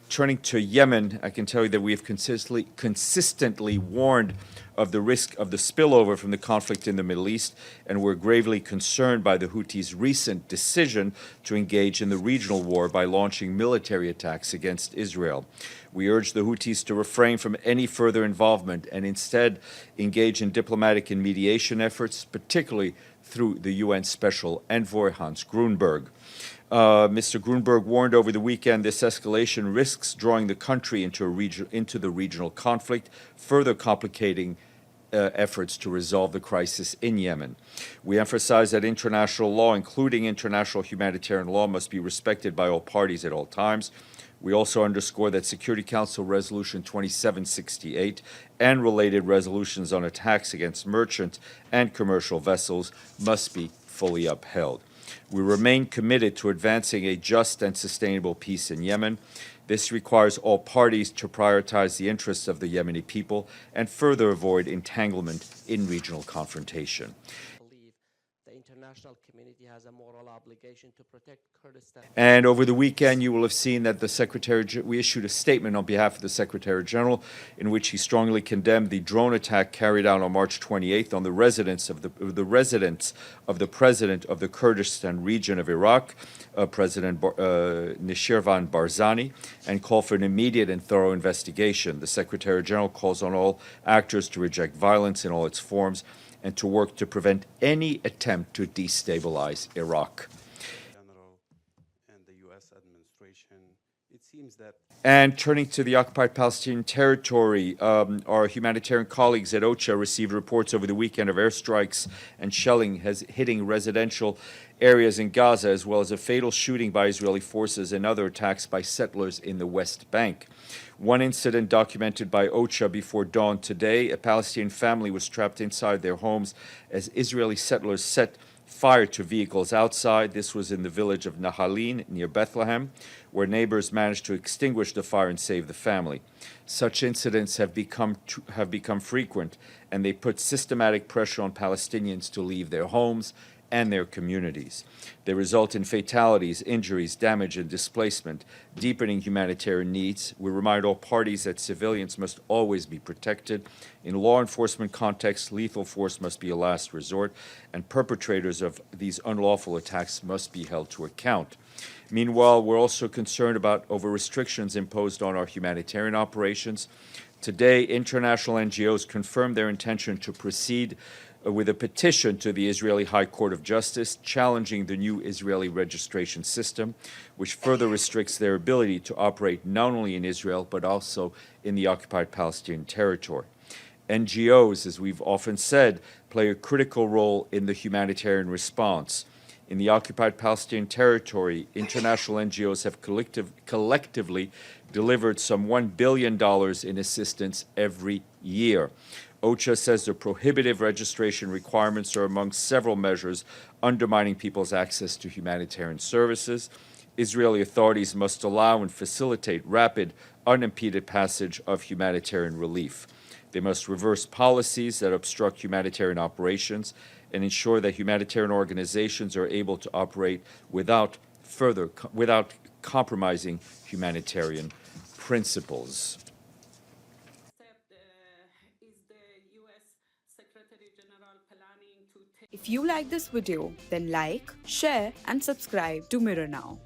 Turning to Yemen, I can tell you that we have consistently warned of the risk of the spillover from the conflict in the Middle East, and we're gravely concerned by the Houthis' recent decision to engage in the regional war by launching military attacks against Israel. We urge the Houthis to refrain from any further involvement and instead engage in diplomatic and mediation efforts, particularly through the UN Special Envoy Hans Grundberg. Mr. Grundberg warned over the weekend this escalation risks drawing the country into the regional conflict, further complicating efforts to resolve the crisis in Yemen. We emphasize that international law, including international humanitarian law, must be respected by all parties at all times. We also underscore that Security Council Resolution 2768 and related resolutions on attacks against merchant and commercial vessels must be fully upheld. We remain committed to advancing a just and sustainable peace in Yemen. This requires all parties to prioritize the interests of the Yemeni people and further avoid entanglement in regional confrontation. International community has a moral obligation to protect Kurdistan. And over the weekend, you will have seen that we issued a statement on behalf of the Secretary General in which he strongly condemned the drone attack carried out on March 28th on the residence of the president of the Kurdistan region of Iraq, President Nishirvan Barzani, and called for an immediate and thorough investigation. The Secretary General calls on all actors to reject violence in all its forms and to work to prevent any attempt to destabilize Iraq. And the U.S. administration, it seems that. And turning to the occupied Palestinian territory, our humanitarian colleagues at OCHA received reports over the weekend of airstrikes and shelling hitting residential areas in Gaza, as well as a fatal shooting by Israeli forces and other attacks by settlers in the West Bank. One incident documented by OCHA before dawn today, a Palestinian family was trapped inside their homes as Israeli settlers set fire to vehicles outside. This was in the village of Nahalin near Bethlehem, where neighbors managed to extinguish the fire and save the family. Such incidents have become frequent, and they put systematic pressure on Palestinians to leave their homes and their communities. They result in fatalities, injuries, damage, and displacement, deepening humanitarian needs. We remind all parties that civilians must always be protected. In law enforcement contexts, lethal force must be a last resort, and perpetrators of these unlawful attacks must be held to account. Meanwhile, we're also concerned over restrictions imposed on our humanitarian operations. Today, international NGOs confirmed their intention to proceed with a petition to the Israeli High Court of Justice challenging the new Israeli registration system, which further restricts their ability to operate not only in Israel but also in the occupied Palestinian territory. NGOs, as we've often said, play a critical role in the humanitarian response. In the occupied Palestinian territory, international NGOs have collectively delivered some $1 billion in assistance every year. OCHA says the prohibitive registration requirements are among several measures undermining people's access to humanitarian services. Israeli authorities must allow and facilitate rapid, unimpeded passage of humanitarian relief. They must reverse policies that obstruct humanitarian operations and ensure that humanitarian organizations are able to operate without compromising humanitarian principles. If you like this video, then like, share and subscribe to Mirror Now.